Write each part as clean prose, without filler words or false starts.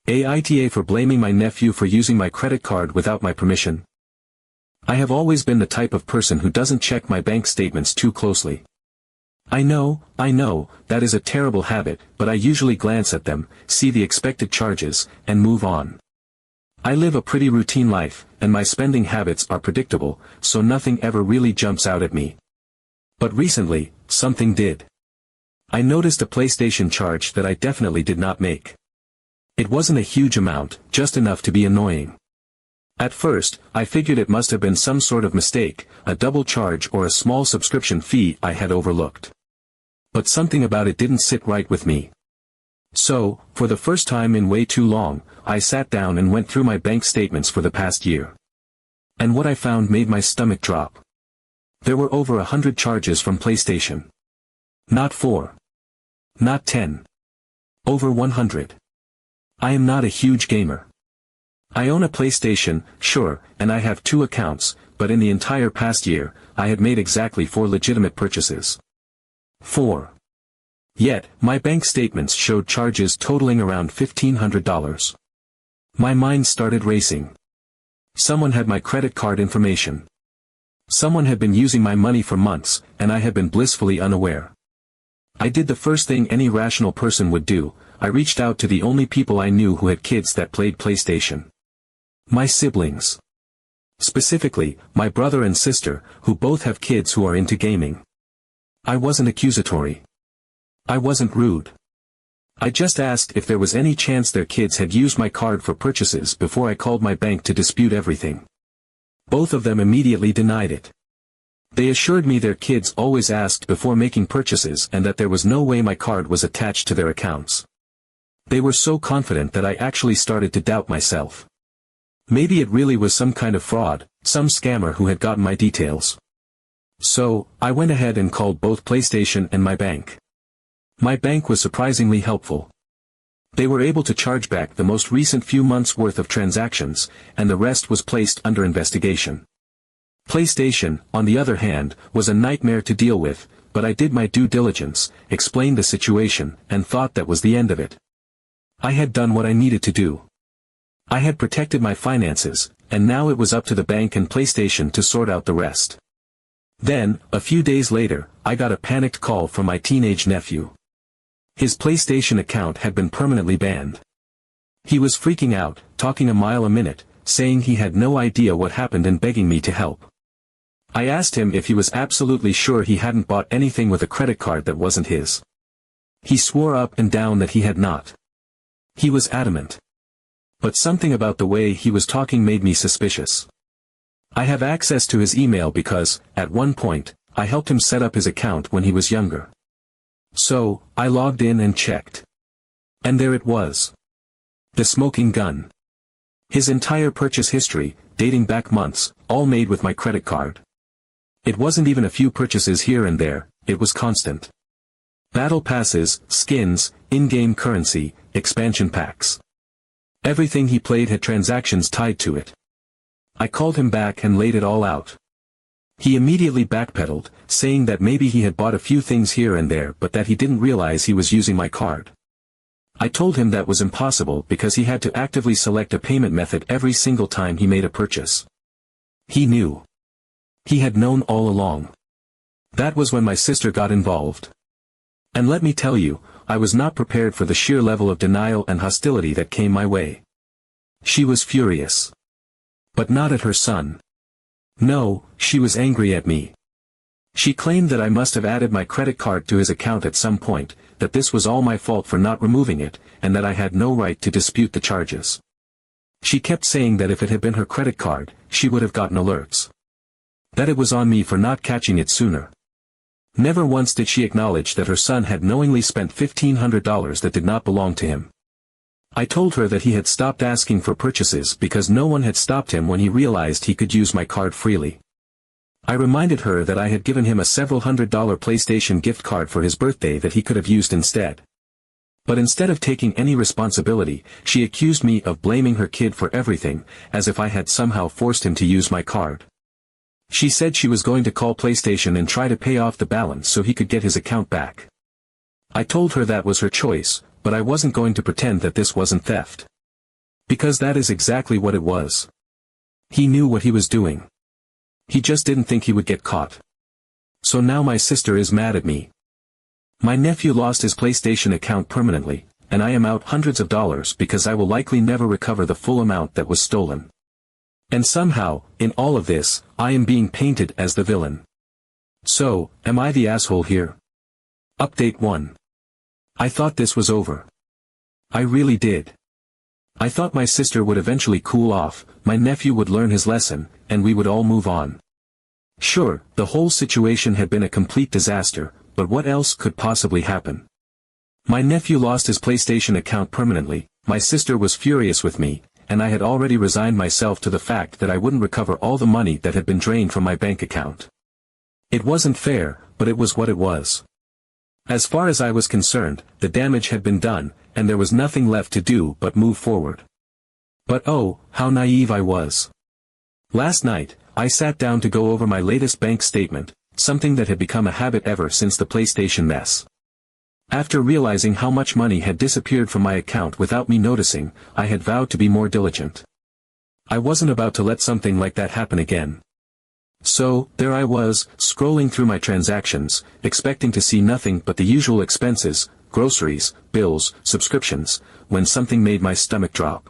AITA for blaming my nephew for using my credit card without my permission. I have always been the type of person who doesn't check my bank statements too closely. I know, that is a terrible habit, but I usually glance at them, see the expected charges, and move on. I live a pretty routine life, and my spending habits are predictable, so nothing ever really jumps out at me. But recently, something did. I noticed a PlayStation charge that I definitely did not make. It wasn't a huge amount, just enough to be annoying. At first, I figured it must have been some sort of mistake, a double charge or a small subscription fee I had overlooked. But something about it didn't sit right with me. So, for the first time in way too long, I sat down and went through my bank statements for the past year. And what I found made my stomach drop. There were over 100 charges from PlayStation. Not 4. Not 10. Over 100. I am not a huge gamer. I own a PlayStation, sure, and I have 2 accounts, but in the entire past year, I had made exactly 4 legitimate purchases. 4. Yet, my bank statements showed charges totaling around $1,500. My mind started racing. Someone had my credit card information. Someone had been using my money for months, and I had been blissfully unaware. I did the first thing any rational person would do. I reached out to the only people I knew who had kids that played PlayStation. My siblings. Specifically, my brother and sister, who both have kids who are into gaming. I wasn't accusatory. I wasn't rude. I just asked if there was any chance their kids had used my card for purchases before I called my bank to dispute everything. Both of them immediately denied it. They assured me their kids always asked before making purchases and that there was no way my card was attached to their accounts. They were so confident that I actually started to doubt myself. Maybe it really was some kind of fraud, some scammer who had gotten my details. So, I went ahead and called both PlayStation and my bank. My bank was surprisingly helpful. They were able to charge back the most recent few months' worth of transactions, and the rest was placed under investigation. PlayStation, on the other hand, was a nightmare to deal with, but I did my due diligence, explained the situation, and thought that was the end of it. I had done what I needed to do. I had protected my finances, and now it was up to the bank and PlayStation to sort out the rest. Then, a few days later, I got a panicked call from my teenage nephew. His PlayStation account had been permanently banned. He was freaking out, talking a mile a minute, saying he had no idea what happened and begging me to help. I asked him if he was absolutely sure he hadn't bought anything with a credit card that wasn't his. He swore up and down that he had not. He was adamant. But something about the way he was talking made me suspicious. I have access to his email because, at one point, I helped him set up his account when he was younger. So, I logged in and checked. And there it was. The smoking gun. His entire purchase history, dating back months, all made with my credit card. It wasn't even a few purchases here and there, it was constant. Battle passes, skins, in-game currency, expansion packs. Everything he played had transactions tied to it. I called him back and laid it all out. He immediately backpedaled, saying that maybe he had bought a few things here and there but that he didn't realize he was using my card. I told him that was impossible because he had to actively select a payment method every single time he made a purchase. He knew. He had known all along. That was when my sister got involved. And let me tell you, I was not prepared for the sheer level of denial and hostility that came my way. She was furious. But not at her son. No, she was angry at me. She claimed that I must have added my credit card to his account at some point, that this was all my fault for not removing it, and that I had no right to dispute the charges. She kept saying that if it had been her credit card, she would have gotten alerts. That it was on me for not catching it sooner. Never once did she acknowledge that her son had knowingly spent $1,500 that did not belong to him. I told her that he had stopped asking for purchases because no one had stopped him when he realized he could use my card freely. I reminded her that I had given him a several $100 PlayStation gift card for his birthday that he could have used instead. But instead of taking any responsibility, she accused me of blaming her kid for everything, as if I had somehow forced him to use my card. She said she was going to call PlayStation and try to pay off the balance so he could get his account back. I told her that was her choice, but I wasn't going to pretend that this wasn't theft. Because that is exactly what it was. He knew what he was doing. He just didn't think he would get caught. So now my sister is mad at me. My nephew lost his PlayStation account permanently, and I am out hundreds of dollars because I will likely never recover the full amount that was stolen. And somehow, in all of this, I am being painted as the villain. So, am I the asshole here? Update 1. I thought this was over. I really did. I thought my sister would eventually cool off, my nephew would learn his lesson, and we would all move on. Sure, the whole situation had been a complete disaster, but what else could possibly happen? My nephew lost his PlayStation account permanently, my sister was furious with me, and I had already resigned myself to the fact that I wouldn't recover all the money that had been drained from my bank account. It wasn't fair, but it was what it was. As far as I was concerned, the damage had been done, and there was nothing left to do but move forward. But oh, how naive I was. Last night, I sat down to go over my latest bank statement, something that had become a habit ever since the PlayStation mess. After realizing how much money had disappeared from my account without me noticing, I had vowed to be more diligent. I wasn't about to let something like that happen again. So, there I was, scrolling through my transactions, expecting to see nothing but the usual expenses, groceries, bills, subscriptions, when something made my stomach drop.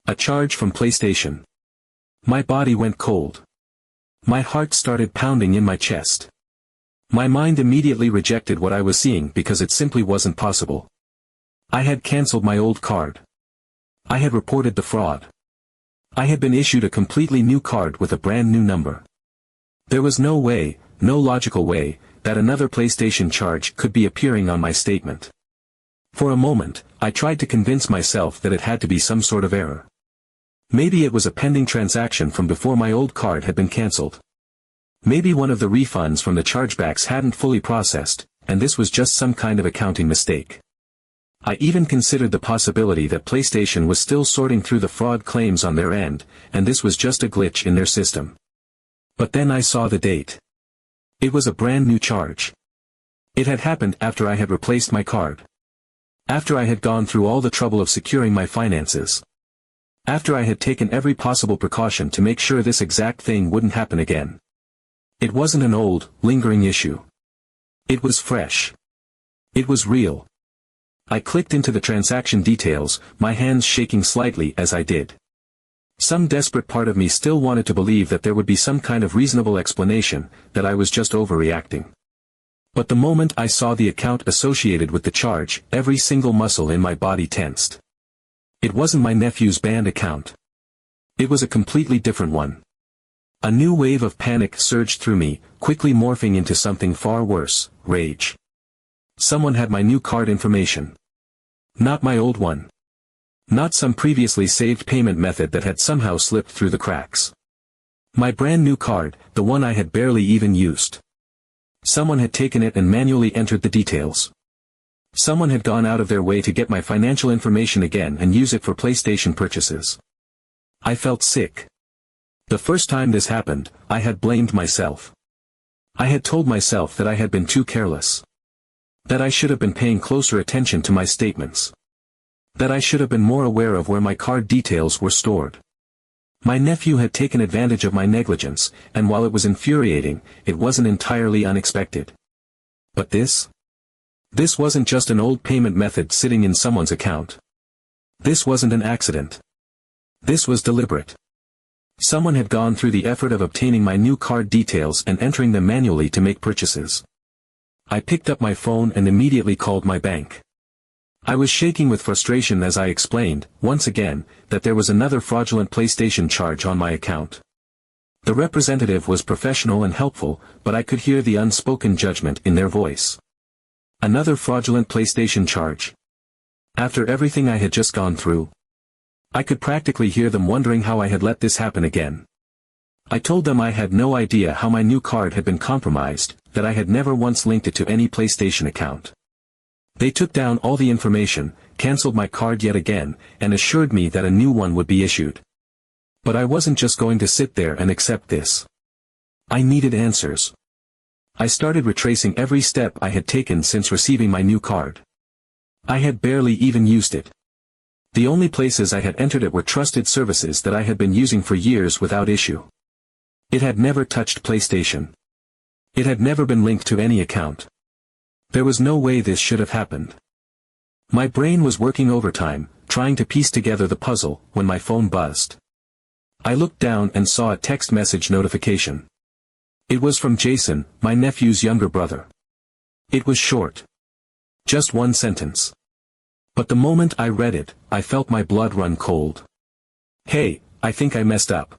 A charge from PlayStation. My body went cold. My heart started pounding in my chest. My mind immediately rejected what I was seeing because it simply wasn't possible. I had cancelled my old card. I had reported the fraud. I had been issued a completely new card with a brand new number. There was no way, no logical way, that another PlayStation charge could be appearing on my statement. For a moment, I tried to convince myself that it had to be some sort of error. Maybe it was a pending transaction from before my old card had been cancelled. Maybe one of the refunds from the chargebacks hadn't fully processed, and this was just some kind of accounting mistake. I even considered the possibility that PlayStation was still sorting through the fraud claims on their end, and this was just a glitch in their system. But then I saw the date. It was a brand new charge. It had happened after I had replaced my card. After I had gone through all the trouble of securing my finances. After I had taken every possible precaution to make sure this exact thing wouldn't happen again. It wasn't an old, lingering issue. It was fresh. It was real. I clicked into the transaction details, my hands shaking slightly as I did. Some desperate part of me still wanted to believe that there would be some kind of reasonable explanation, that I was just overreacting. But the moment I saw the account associated with the charge, every single muscle in my body tensed. It wasn't my nephew's banned account. It was a completely different one. A new wave of panic surged through me, quickly morphing into something far worse, rage. Someone had my new card information. Not my old one. Not some previously saved payment method that had somehow slipped through the cracks. My brand new card, the one I had barely even used. Someone had taken it and manually entered the details. Someone had gone out of their way to get my financial information again and use it for PlayStation purchases. I felt sick. The first time this happened, I had blamed myself. I had told myself that I had been too careless. That I should have been paying closer attention to my statements. That I should have been more aware of where my card details were stored. My nephew had taken advantage of my negligence, and while it was infuriating, it wasn't entirely unexpected. But this? This wasn't just an old payment method sitting in someone's account. This wasn't an accident. This was deliberate. Someone had gone through the effort of obtaining my new card details and entering them manually to make purchases. I picked up my phone and immediately called my bank. I was shaking with frustration as I explained, once again, that there was another fraudulent PlayStation charge on my account. The representative was professional and helpful, but I could hear the unspoken judgment in their voice. Another fraudulent PlayStation charge. After everything I had just gone through. I could practically hear them wondering how I had let this happen again. I told them I had no idea how my new card had been compromised, that I had never once linked it to any PlayStation account. They took down all the information, cancelled my card yet again, and assured me that a new one would be issued. But I wasn't just going to sit there and accept this. I needed answers. I started retracing every step I had taken since receiving my new card. I had barely even used it. The only places I had entered it were trusted services that I had been using for years without issue. It had never touched PlayStation. It had never been linked to any account. There was no way this should have happened. My brain was working overtime, trying to piece together the puzzle, when my phone buzzed. I looked down and saw a text message notification. It was from Jason, my nephew's younger brother. It was short. Just one sentence. But the moment I read it, I felt my blood run cold. "Hey, I think I messed up.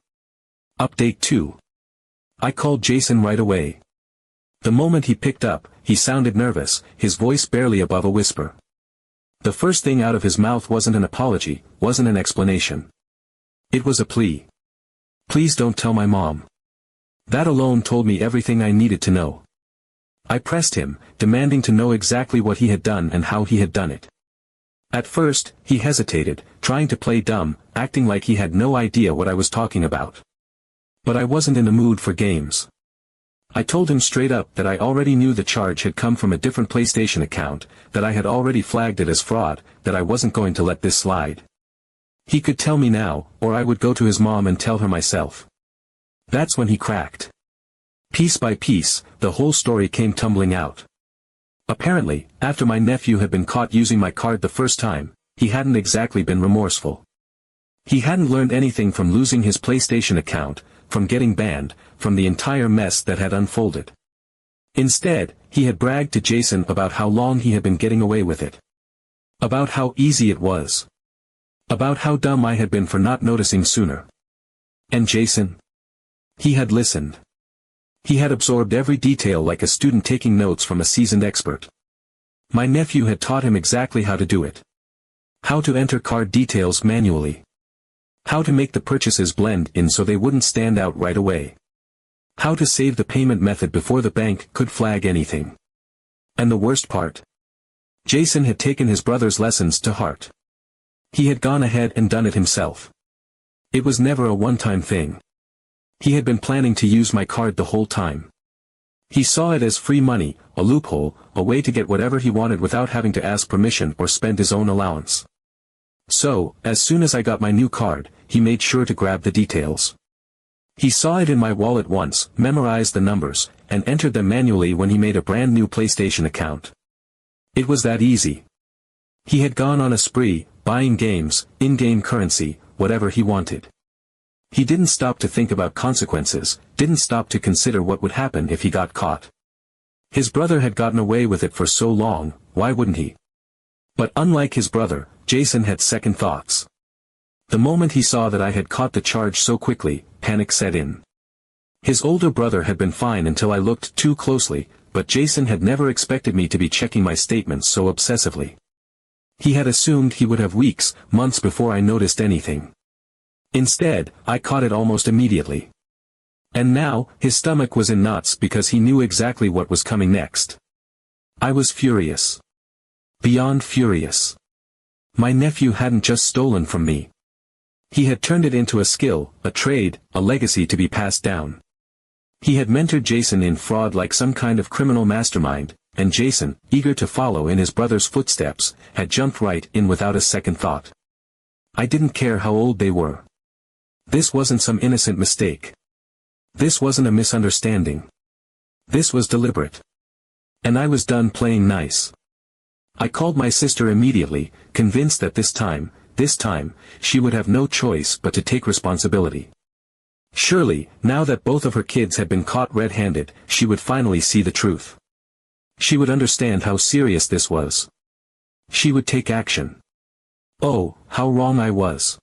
Update 2. I called Jason right away. The moment he picked up, he sounded nervous, his voice barely above a whisper. The first thing out of his mouth wasn't an apology, wasn't an explanation. It was a plea. "Please don't tell my mom." That alone told me everything I needed to know. I pressed him, demanding to know exactly what he had done and how he had done it. At first, he hesitated, trying to play dumb, acting like he had no idea what I was talking about. But I wasn't in the mood for games. I told him straight up that I already knew the charge had come from a different PlayStation account, that I had already flagged it as fraud, that I wasn't going to let this slide. He could tell me now, or I would go to his mom and tell her myself. That's when he cracked. Piece by piece, the whole story came tumbling out. Apparently, after my nephew had been caught using my card the first time, he hadn't exactly been remorseful. He hadn't learned anything from losing his PlayStation account, from getting banned, from the entire mess that had unfolded. Instead, he had bragged to Jason about how long he had been getting away with it. About how easy it was. About how dumb I had been for not noticing sooner. And Jason? He had listened. He had absorbed every detail like a student taking notes from a seasoned expert. My nephew had taught him exactly how to do it. How to enter card details manually. How to make the purchases blend in so they wouldn't stand out right away. How to save the payment method before the bank could flag anything. And the worst part? Jason had taken his brother's lessons to heart. He had gone ahead and done it himself. It was never a one-time thing. He had been planning to use my card the whole time. He saw it as free money, a loophole, a way to get whatever he wanted without having to ask permission or spend his own allowance. So, as soon as I got my new card, he made sure to grab the details. He saw it in my wallet once, memorized the numbers, and entered them manually when he made a brand new PlayStation account. It was that easy. He had gone on a spree, buying games, in-game currency, whatever he wanted. He didn't stop to think about consequences, didn't stop to consider what would happen if he got caught. His brother had gotten away with it for so long, why wouldn't he? But unlike his brother, Jason had second thoughts. The moment he saw that I had caught the charge so quickly, panic set in. His older brother had been fine until I looked too closely, but Jason had never expected me to be checking my statements so obsessively. He had assumed he would have weeks, months before I noticed anything. Instead, I caught it almost immediately. And now, his stomach was in knots because he knew exactly what was coming next. I was furious. Beyond furious. My nephew hadn't just stolen from me. He had turned it into a skill, a trade, a legacy to be passed down. He had mentored Jason in fraud like some kind of criminal mastermind, and Jason, eager to follow in his brother's footsteps, had jumped right in without a second thought. I didn't care how old they were. This wasn't some innocent mistake. This wasn't a misunderstanding. This was deliberate. And I was done playing nice. I called my sister immediately, convinced that this time, she would have no choice but to take responsibility. Surely, now that both of her kids had been caught red-handed, she would finally see the truth. She would understand how serious this was. She would take action. Oh, how wrong I was.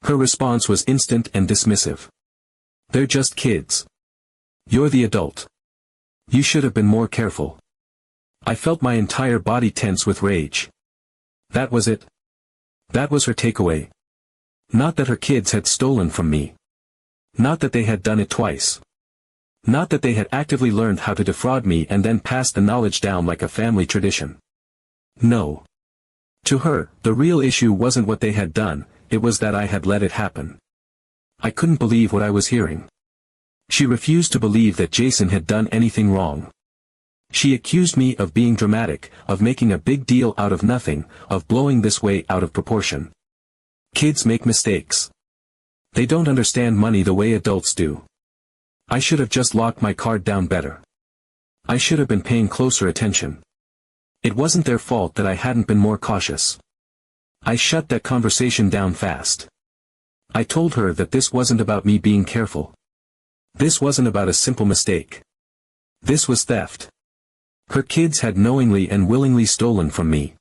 Her response was instant and dismissive. They're just kids. You're the adult. You should have been more careful. I felt my entire body tense with rage. That was it. That was her takeaway. Not that her kids had stolen from me. Not that they had done it twice. Not that they had actively learned how to defraud me and then passed the knowledge down like a family tradition. No. To her, the real issue wasn't what they had done, it was that I had let it happen. I couldn't believe what I was hearing. She refused to believe that Jason had done anything wrong. She accused me of being dramatic, of making a big deal out of nothing, of blowing this way out of proportion. Kids make mistakes. They don't understand money the way adults do. I should have just locked my card down better. I should have been paying closer attention. It wasn't their fault that I hadn't been more cautious. I shut that conversation down fast. I told her that this wasn't about me being careful. This wasn't about a simple mistake. This was theft. Her kids had knowingly and willingly stolen from me.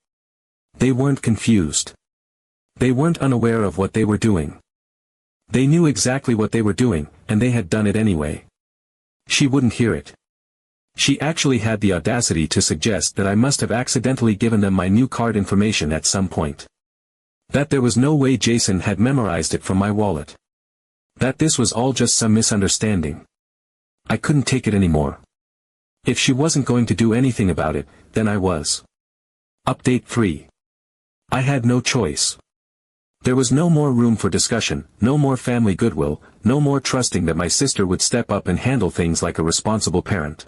They weren't confused. They weren't unaware of what they were doing. They knew exactly what they were doing, and they had done it anyway. She wouldn't hear it. She actually had the audacity to suggest that I must have accidentally given them my new card information at some point. That there was no way Jason had memorized it from my wallet. That this was all just some misunderstanding. I couldn't take it anymore. If she wasn't going to do anything about it, then I was. Update 3. I had no choice. There was no more room for discussion, no more family goodwill, no more trusting that my sister would step up and handle things like a responsible parent.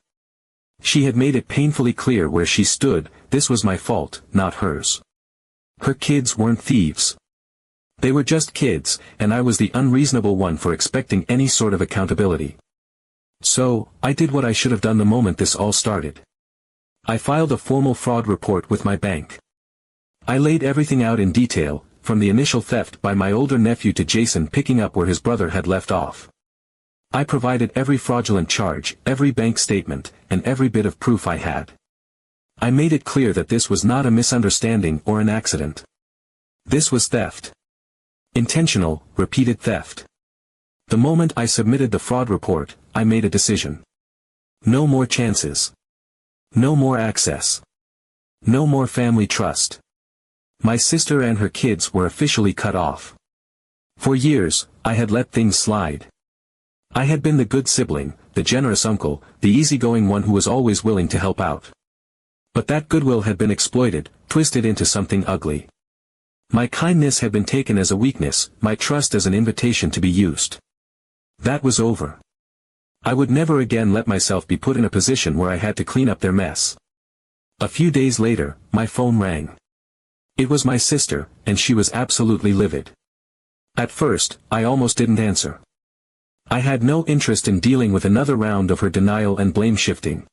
She had made it painfully clear where she stood. This was my fault, not hers. Her kids weren't thieves. They were just kids, and I was the unreasonable one for expecting any sort of accountability. So, I did what I should have done the moment this all started. I filed a formal fraud report with my bank. I laid everything out in detail, from the initial theft by my older nephew to Jason picking up where his brother had left off. I provided every fraudulent charge, every bank statement, and every bit of proof I had. I made it clear that this was not a misunderstanding or an accident. This was theft. Intentional, repeated theft. The moment I submitted the fraud report, I made a decision. No more chances. No more access. No more family trust. My sister and her kids were officially cut off. For years, I had let things slide. I had been the good sibling, the generous uncle, the easygoing one who was always willing to help out. But that goodwill had been exploited, twisted into something ugly. My kindness had been taken as a weakness, my trust as an invitation to be used. That was over. I would never again let myself be put in a position where I had to clean up their mess. A few days later, my phone rang. It was my sister, and she was absolutely livid. At first, I almost didn't answer. I had no interest in dealing with another round of her denial and blame shifting.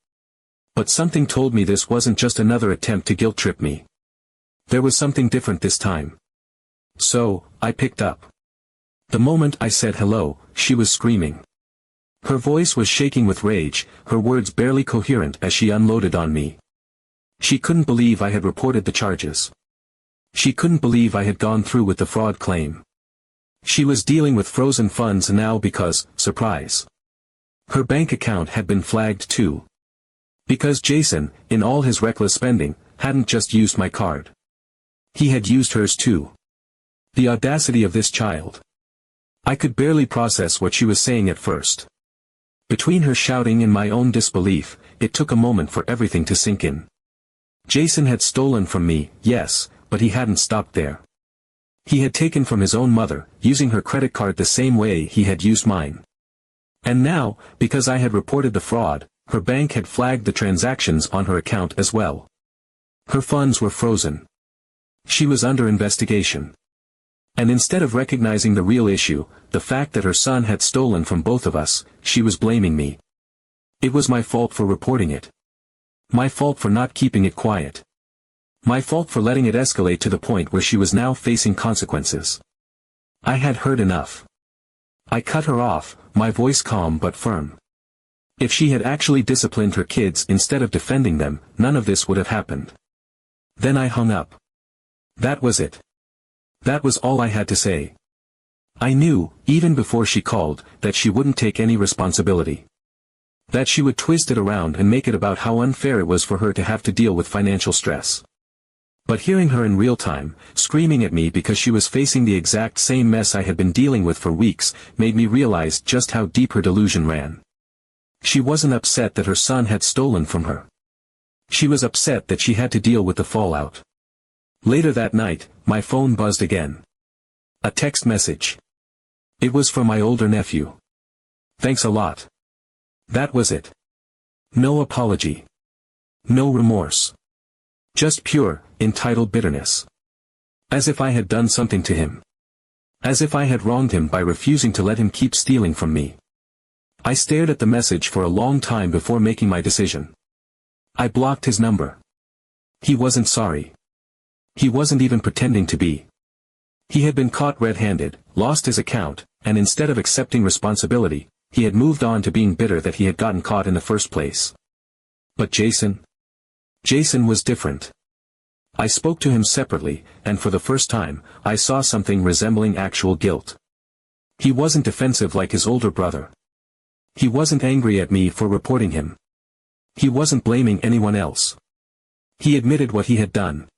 But something told me this wasn't just another attempt to guilt-trip me. There was something different this time. So, I picked up. The moment I said hello, she was screaming. Her voice was shaking with rage, her words barely coherent as she unloaded on me. She couldn't believe I had reported the charges. She couldn't believe I had gone through with the fraud claim. She was dealing with frozen funds now because, surprise. Her bank account had been flagged too. Because Jason, in all his reckless spending, hadn't just used my card. He had used hers too. The audacity of this child. I could barely process what she was saying at first. Between her shouting and my own disbelief, it took a moment for everything to sink in. Jason had stolen from me, yes, but he hadn't stopped there. He had taken from his own mother, using her credit card the same way he had used mine. And now, because I had reported the fraud, her bank had flagged the transactions on her account as well. Her funds were frozen. She was under investigation. And instead of recognizing the real issue, the fact that her son had stolen from both of us, she was blaming me. It was my fault for reporting it. My fault for not keeping it quiet. My fault for letting it escalate to the point where she was now facing consequences. I had heard enough. I cut her off, my voice calm but firm. If she had actually disciplined her kids instead of defending them, none of this would have happened. Then I hung up. That was it. That was all I had to say. I knew, even before she called, that she wouldn't take any responsibility. That she would twist it around and make it about how unfair it was for her to have to deal with financial stress. But hearing her in real time, screaming at me because she was facing the exact same mess I had been dealing with for weeks, made me realize just how deep her delusion ran. She wasn't upset that her son had stolen from her. She was upset that she had to deal with the fallout. Later that night, my phone buzzed again. A text message. It was from my older nephew. Thanks a lot. That was it. No apology. No remorse. Just pure, entitled bitterness. As if I had done something to him. As if I had wronged him by refusing to let him keep stealing from me. I stared at the message for a long time before making my decision. I blocked his number. He wasn't sorry. He wasn't even pretending to be. He had been caught red-handed, lost his account, and instead of accepting responsibility, he had moved on to being bitter that he had gotten caught in the first place. But Jason? Jason was different. I spoke to him separately, and for the first time, I saw something resembling actual guilt. He wasn't defensive like his older brother. He wasn't angry at me for reporting him. He wasn't blaming anyone else. He admitted what he had done.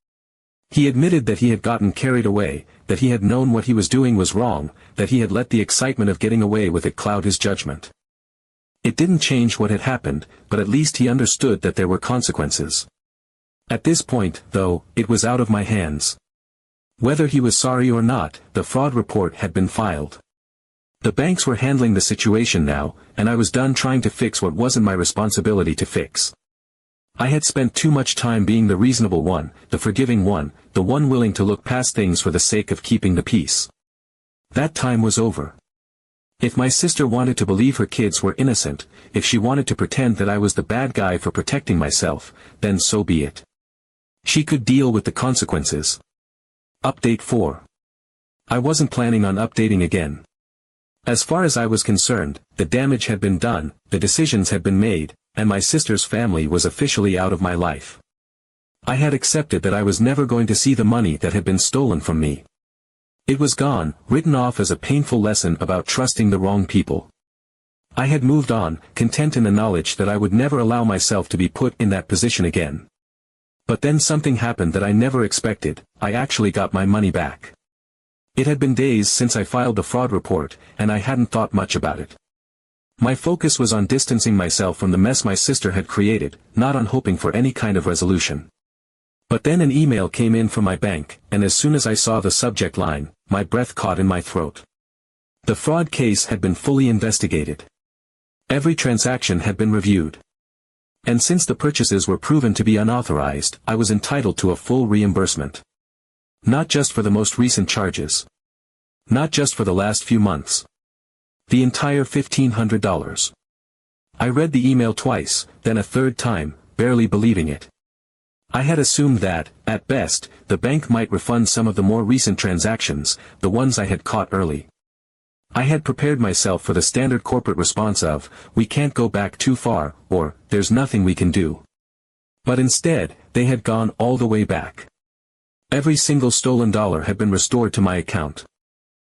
He admitted that he had gotten carried away, that he had known what he was doing was wrong, that he had let the excitement of getting away with it cloud his judgment. It didn't change what had happened, but at least he understood that there were consequences. At this point, though, it was out of my hands. Whether he was sorry or not, the fraud report had been filed. The banks were handling the situation now, and I was done trying to fix what wasn't my responsibility to fix. I had spent too much time being the reasonable one, the forgiving one, the one willing to look past things for the sake of keeping the peace. That time was over. If my sister wanted to believe her kids were innocent, if she wanted to pretend that I was the bad guy for protecting myself, then so be it. She could deal with the consequences. Update 4. I wasn't planning on updating again. As far as I was concerned, the damage had been done, the decisions had been made, and my sister's family was officially out of my life. I had accepted that I was never going to see the money that had been stolen from me. It was gone, written off as a painful lesson about trusting the wrong people. I had moved on, content in the knowledge that I would never allow myself to be put in that position again. But then something happened that I never expected. I actually got my money back. It had been days since I filed the fraud report, and I hadn't thought much about it. My focus was on distancing myself from the mess my sister had created, not on hoping for any kind of resolution. But then an email came in from my bank, and as soon as I saw the subject line, my breath caught in my throat. The fraud case had been fully investigated. Every transaction had been reviewed. And since the purchases were proven to be unauthorized, I was entitled to a full reimbursement. Not just for the most recent charges. Not just for the last few months. The entire $1,500. I read the email twice, then a third time, barely believing it. I had assumed that, at best, the bank might refund some of the more recent transactions, the ones I had caught early. I had prepared myself for the standard corporate response of, "We can't go back too far," or, "There's nothing we can do." But instead, they had gone all the way back. Every single stolen dollar had been restored to my account.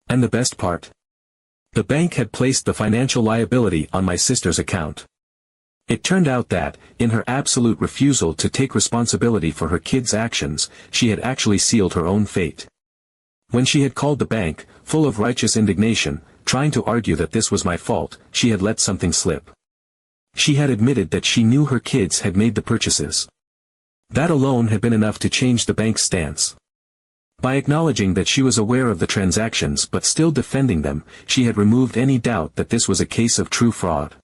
And the best part? The bank had placed the financial liability on my sister's account. It turned out that, in her absolute refusal to take responsibility for her kids' actions, she had actually sealed her own fate. When she had called the bank, full of righteous indignation, trying to argue that this was my fault, she had let something slip. She had admitted that she knew her kids had made the purchases. That alone had been enough to change the bank's stance. By acknowledging that she was aware of the transactions but still defending them, she had removed any doubt that this was a case of true fraud.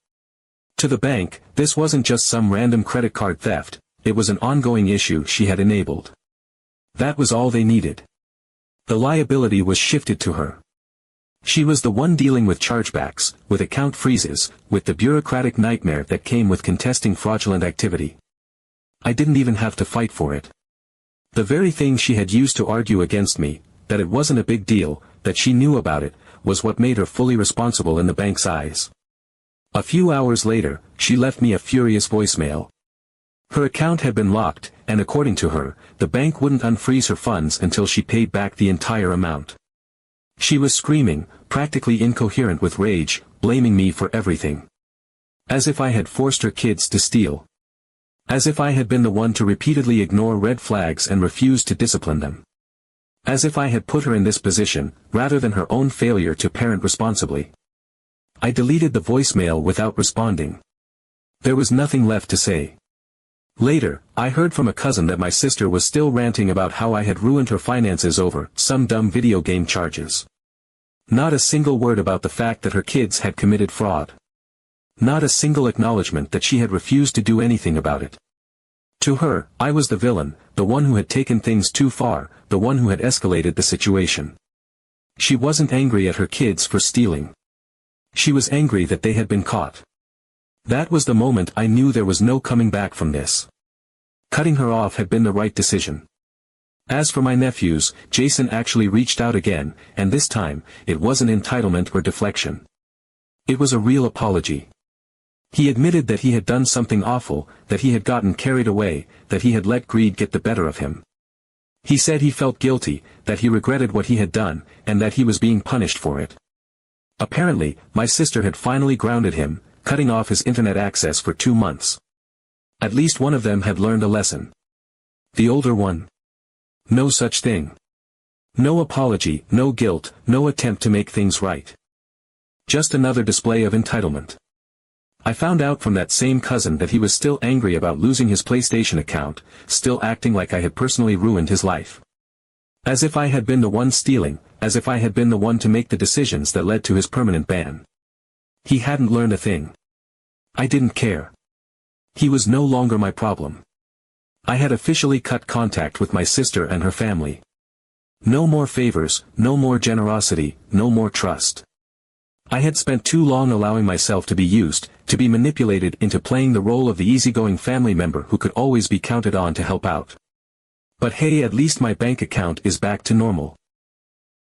To the bank, this wasn't just some random credit card theft, it was an ongoing issue she had enabled. That was all they needed. The liability was shifted to her. She was the one dealing with chargebacks, with account freezes, with the bureaucratic nightmare that came with contesting fraudulent activity. I didn't even have to fight for it. The very thing she had used to argue against me, that it wasn't a big deal, that she knew about it, was what made her fully responsible in the bank's eyes. A few hours later, she left me a furious voicemail. Her account had been locked, and according to her, the bank wouldn't unfreeze her funds until she paid back the entire amount. She was screaming, practically incoherent with rage, blaming me for everything. As if I had forced her kids to steal. As if I had been the one to repeatedly ignore red flags and refuse to discipline them. As if I had put her in this position, rather than her own failure to parent responsibly. I deleted the voicemail without responding. There was nothing left to say. Later, I heard from a cousin that my sister was still ranting about how I had ruined her finances over some dumb video game charges. Not a single word about the fact that her kids had committed fraud. Not a single acknowledgement that she had refused to do anything about it. To her, I was the villain, the one who had taken things too far, the one who had escalated the situation. She wasn't angry at her kids for stealing. She was angry that they had been caught. That was the moment I knew there was no coming back from this. Cutting her off had been the right decision. As for my nephews, Jason actually reached out again, and this time, it wasn't entitlement or deflection. It was a real apology. He admitted that he had done something awful, that he had gotten carried away, that he had let greed get the better of him. He said he felt guilty, that he regretted what he had done, and that he was being punished for it. Apparently, my sister had finally grounded him, cutting off his internet access for 2 months. At least one of them had learned a lesson. The older one. No such thing. No apology, no guilt, no attempt to make things right. Just another display of entitlement. I found out from that same cousin that he was still angry about losing his PlayStation account, still acting like I had personally ruined his life. As if I had been the one stealing, as if I had been the one to make the decisions that led to his permanent ban. He hadn't learned a thing. I didn't care. He was no longer my problem. I had officially cut contact with my sister and her family. No more favors, no more generosity, no more trust. I had spent too long allowing myself to be used, to be manipulated into playing the role of the easygoing family member who could always be counted on to help out. But hey, at least my bank account is back to normal.